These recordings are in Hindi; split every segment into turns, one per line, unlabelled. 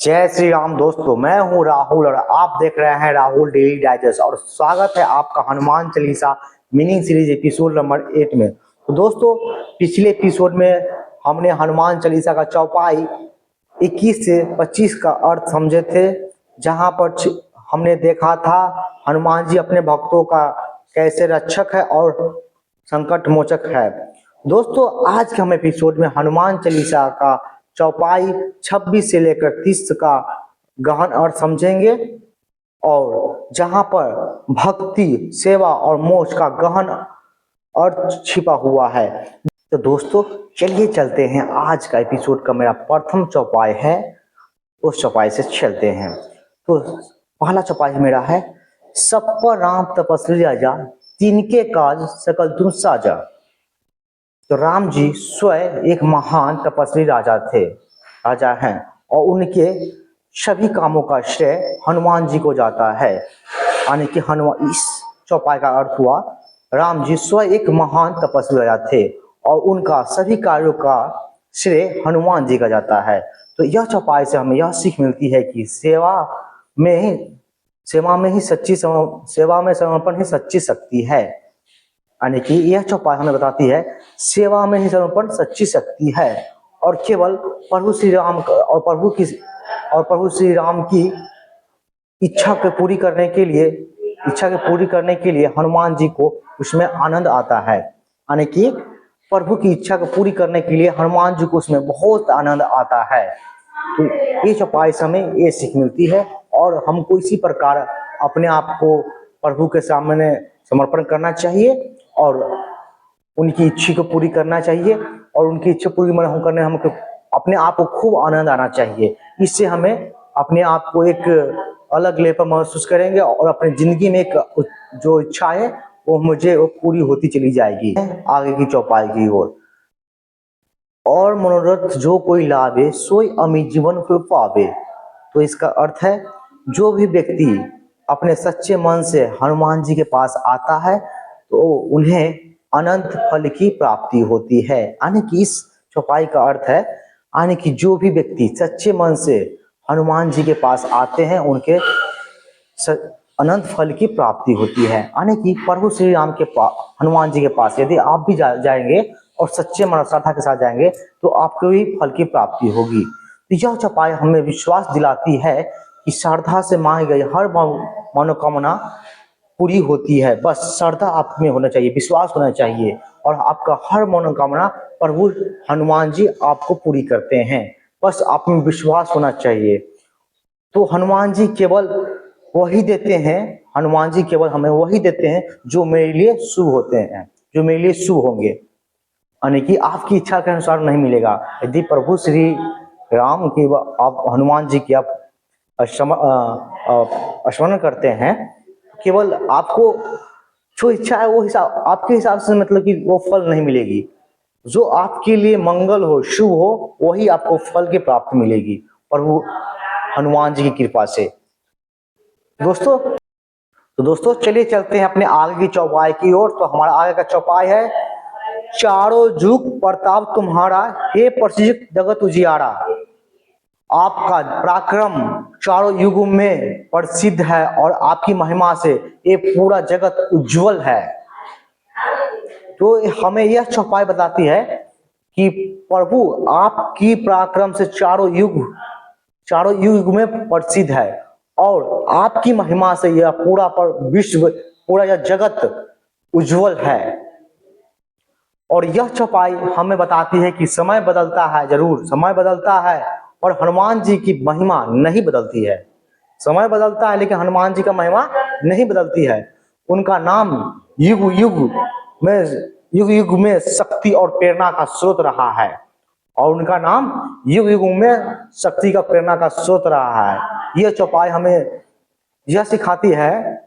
जय श्री राम दोस्तों, मैं हूं राहुल और आप देख रहे हैं राहुल डेली डाइजेस्ट और स्वागत है आपका Hanuman Chalisa meaning series episode number 8 में। तो दोस्तों, पिछले एपिसोड में हमने हनुमान चालीसा का चौपाई 21 से 25 का अर्थ समझे थे, जहां पर हमने देखा था हनुमान जी अपने भक्तों का कैसे रक्षक है और संकट मोचक है। दोस्तों, आज के हम एपिसोड में हनुमान चालीसा का चौपाई 26 से लेकर 30 का गहन अर्थ समझेंगे और जहां पर भक्ति, सेवा और मोक्ष का गहन अर्थ छिपा हुआ है। तो दोस्तों, चलिए चलते हैं। आज का एपिसोड का मेरा प्रथम चौपाई है, उस चौपाई से चलते हैं। तो पहला चौपाई मेरा है, सब पर राम तपस्वी राजा, तिनके काज सकल तुम साजा। तो राम जी स्वयं एक महान तपस्वी राजा हैं और उनके सभी कामों का श्रेय हनुमान जी को जाता है। यानी कि हनुमान, इस चौपाई का अर्थ हुआ राम जी स्वयं एक महान तपस्वी राजा थे और उनका सभी कार्यों का श्रेय हनुमान जी का जाता है। तो यह चौपाई से हमें यह सीख मिलती है कि सेवा में समर्पण ही सच्ची शक्ति है। यानी कि यह चौपाई हमें बताती है सेवा में ही समर्पण सच्ची शक्ति है और केवल प्रभु श्री राम की इच्छा के पूरी करने के लिए हनुमान जी को उसमें आनंद आता है। यानी कि प्रभु की इच्छा को पूरी करने के लिए हनुमान जी को उसमें बहुत आनंद आता है। तो ये चौपाई से हमें ये सीख मिलती है और हमको इसी प्रकार अपने आप को प्रभु के सामने समर्पण करना चाहिए और उनकी इच्छा को पूरी करना चाहिए और उनकी इच्छा पूरी करने हमको अपने आप को खूब आनंद आना चाहिए। इससे हमें अपने आप को एक अलग लेवल पर महसूस करेंगे और अपनी जिंदगी में एक जो इच्छा है वो पूरी होती चली जाएगी। आगे की चौपाई की ओर, और मनोरथ जो कोई लावे सोई अमित जीवन को पावे। तो इसका अर्थ है, जो भी व्यक्ति अपने सच्चे मन से हनुमान जी के पास आता है तो उन्हें अनंत फल की प्राप्ति होती है। यानी कि इस चौपाई का अर्थ है, यानी कि जो भी व्यक्ति सच्चे मन से हनुमान जी के पास आते हैं उनके अनंत फल की प्राप्ति होती है। यानी कि प्रभु श्री राम के पास, हनुमान जी के पास यदि आप भी जाएंगे और सच्चे मन श्रद्धा के साथ जाएंगे तो आपको भी फल की प्राप्ति होगी। तो यह चौपाई हमें विश्वास दिलाती है कि श्रद्धा से मांगी गई हर मनोकामना पूरी होती है। बस श्रद्धा आप में होना चाहिए, विश्वास होना चाहिए और आपका हर मनोकामना प्रभु हनुमान जी आपको पूरी करते हैं। बस आप में विश्वास होना चाहिए। तो हनुमान जी केवल वही देते हैं, हनुमान जी केवल हमें वही देते हैं जो मेरे लिए शुभ होते हैं, जो मेरे लिए शुभ होंगे। यानी कि आपकी इच्छा के अनुसार नहीं मिलेगा। यदि प्रभु श्री राम की आप हनुमान जी की आप स्मरण करते हैं, केवल आपको जो इच्छा है वो हिसाब आपके हिसाब से मतलब कि वो फल नहीं मिलेगी। जो आपके लिए मंगल हो, शुभ हो, वही आपको फल की प्राप्ति मिलेगी प्रभु हनुमान जी की कृपा से। दोस्तों चलिए चलते हैं अपने आगे की चौपाई की ओर। तो हमारा आगे का चौपाई है, चारों युग प्रताप तुम्हारा, हे प्रसिद्ध जगत उजियारा। आपका पराक्रम चारों युगों में प्रसिद्ध है और आपकी महिमा से ये पूरा जगत उज्जवल है। तो हमें यह चौपाई बताती है कि प्रभु आपकी पराक्रम से चारों युग में प्रसिद्ध है और आपकी महिमा से यह पूरा यह जगत उज्जवल है। और यह चौपाई हमें बताती है कि समय बदलता है, जरूर समय बदलता है और हनुमान जी की महिमा नहीं बदलती है। समय बदलता है लेकिन हनुमान जी का महिमा नहीं बदलती है। उनका नाम युग युग में शक्ति और प्रेरणा का स्रोत रहा है और उनका नाम युग युग में शक्ति का प्रेरणा का स्रोत रहा है। यह चौपाई हमें यह सिखाती है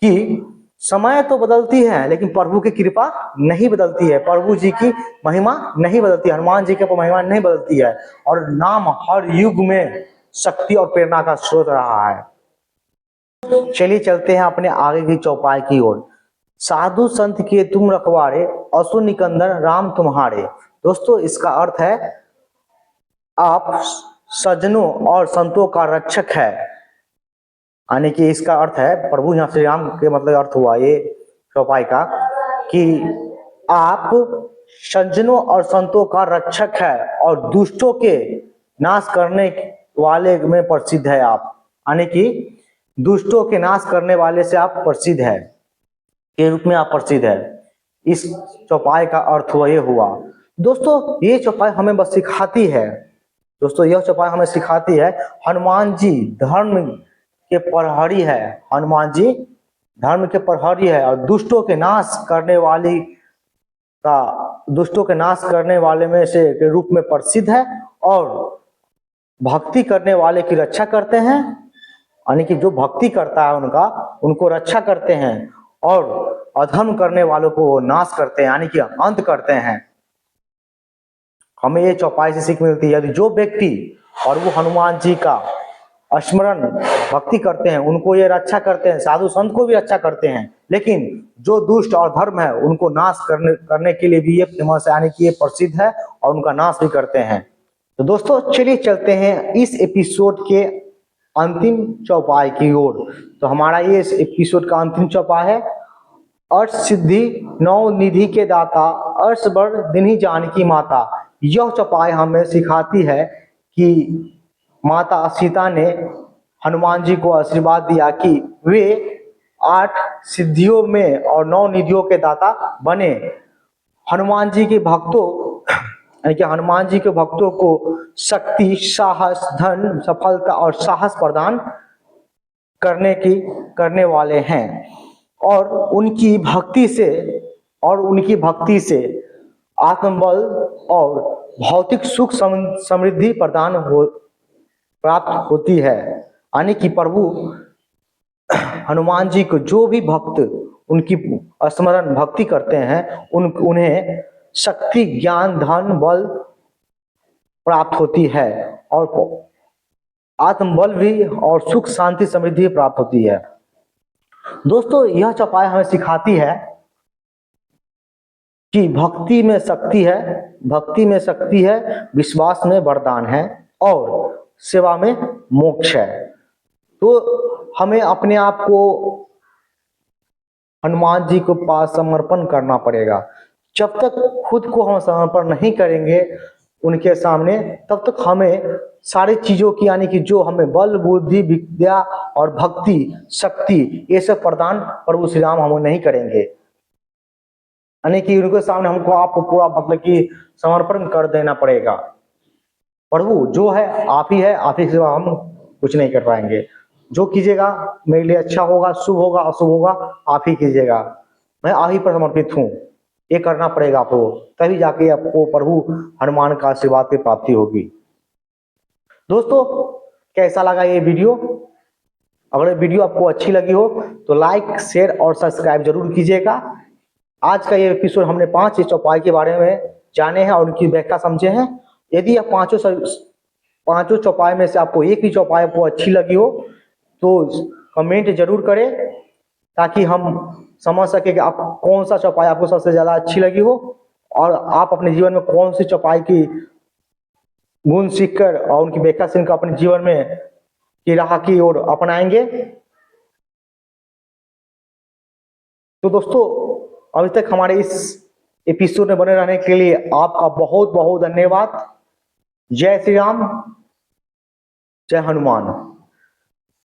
कि समय तो बदलती है लेकिन प्रभु की कृपा नहीं बदलती है, प्रभु जी की महिमा नहीं बदलती, हनुमान जी की महिमा नहीं बदलती है और नाम हर युग में शक्ति और प्रेरणा का स्रोत रहा है। चलिए चलते हैं अपने आगे की चौपाई की ओर। साधु संत के तुम रखवारे, असुर निकंदन राम तुम्हारे। दोस्तों, इसका अर्थ है आप सज्जनों और संतों का रक्षक है। यानी कि इसका अर्थ है, प्रभु यहाँ श्री राम के मतलब अर्थ हुआ ये चौपाई का कि आप सज्जनों और संतों का रक्षक है और दुष्टों के नाश करने वाले में प्रसिद्ध है आप। यानी कि दुष्टों के नाश करने वाले से आप प्रसिद्ध है, के रूप में आप प्रसिद्ध है। इस चौपाई का अर्थ हुआ ये हुआ। दोस्तों ये चौपाई हमें बस सिखाती है, दोस्तों यह चौपाई हमें सिखाती है हनुमान जी धर्म के प्रहरी है, हनुमान जी धर्म के प्रहरी है और दुष्टों के नाश करने वाली का, दुष्टों के नाश करने वाले में से के रूप में प्रसिद्ध है और भक्ति करने वाले की रक्षा करते हैं। यानी कि जो भक्ति करता है उनका, उनको रक्षा करते हैं और अधर्म करने वालों को नाश करते हैं, यानी कि अंत करते हैं। हमें ये चौपाई से सीख मिलती है, यदि जो व्यक्ति और वो हनुमान जी का स्मरण भक्ति करते हैं उनको ये रक्षा करते हैं, साधु संत को भी रक्षा करते हैं, लेकिन जो दुष्ट और धर्म है उनको नाश करने के लिए भी ये फेमस है, यानी कि ये प्रसिद्ध है और उनका नाश भी करते हैं। तो दोस्तों चलिए चलते हैं इस एपिसोड के अंतिम चौपाई की ओर। तो हमारा ये इस एपिसोड का अंतिम चौपाई है, अर्ष सिद्धि नौ निधि के दाता, अर्ष बर दिन्ही जानकी माता। यह चौपाई हमें सिखाती है कि माता सीता ने हनुमान जी को आशीर्वाद दिया कि वे 8 सिद्धियों में और 9 निधियों के दाता बने। हनुमान जी के भक्तों, यानी कि हनुमान जी के भक्तों को शक्ति, साहस, धन, सफलता और साहस प्रदान करने वाले हैं और उनकी भक्ति से आत्मबल और भौतिक सुख समृद्धि प्राप्त होती है। यानी कि प्रभु हनुमान जी को जो भी भक्त उनकी स्मरण भक्ति करते हैं उन्हें शक्ति, ज्ञान, धन, बल प्राप्त होती है और आत्मबल भी और सुख, शांति, समृद्धि प्राप्त होती है। दोस्तों यह चौपाई हमें सिखाती है कि भक्ति में शक्ति है, विश्वास में वरदान है और सेवा में मोक्ष है। तो हमें अपने आप को हनुमान जी के पास समर्पण करना पड़ेगा। जब तक खुद को हम समर्पण नहीं करेंगे उनके सामने, तब तक हमें सारी चीजों की, यानी कि जो हमें बल, बुद्धि, विद्या और भक्ति, शक्ति, ये सब प्रदान प्रभु श्री राम हमें नहीं करेंगे। यानी कि उनके सामने हमको आपको पूरा मतलब कि समर्पण कर देना पड़ेगा। प्रभु जो है आप ही है, आप ही के सिवा हम कुछ नहीं कर पाएंगे। जो कीजिएगा मेरे लिए अच्छा होगा, शुभ होगा, अशुभ होगा, आप ही कीजिएगा, मैं आप ही पर समर्पित हूँ। ये करना पड़ेगा आपको, तभी जाके आपको प्रभु हनुमान का आशीर्वाद की प्राप्ति होगी। दोस्तों कैसा लगा ये वीडियो? अगर ये वीडियो आपको अच्छी लगी हो तो लाइक, शेयर और सब्सक्राइब जरूर कीजिएगा। आज का ये एपिसोड हमने 5 चौपाई के बारे में जाने हैं और उनकी व्याख्या समझे हैं। यदि आप पांचों चौपाई में से आपको एक भी चौपाई आपको अच्छी लगी हो तो कमेंट जरूर करें, ताकि हम समझ सके कि आप कौन सा चौपाई आपको सबसे ज्यादा अच्छी लगी हो और आप अपने जीवन में कौन सी चौपाई की गुण सीखकर और उनकी व्याख्या सुनकर अपने जीवन में की राह की ओर अपनाएंगे। तो दोस्तों अभी तक हमारे इस एपिसोड में बने रहने के लिए आपका बहुत बहुत धन्यवाद। जय श्री राम, जय हनुमान।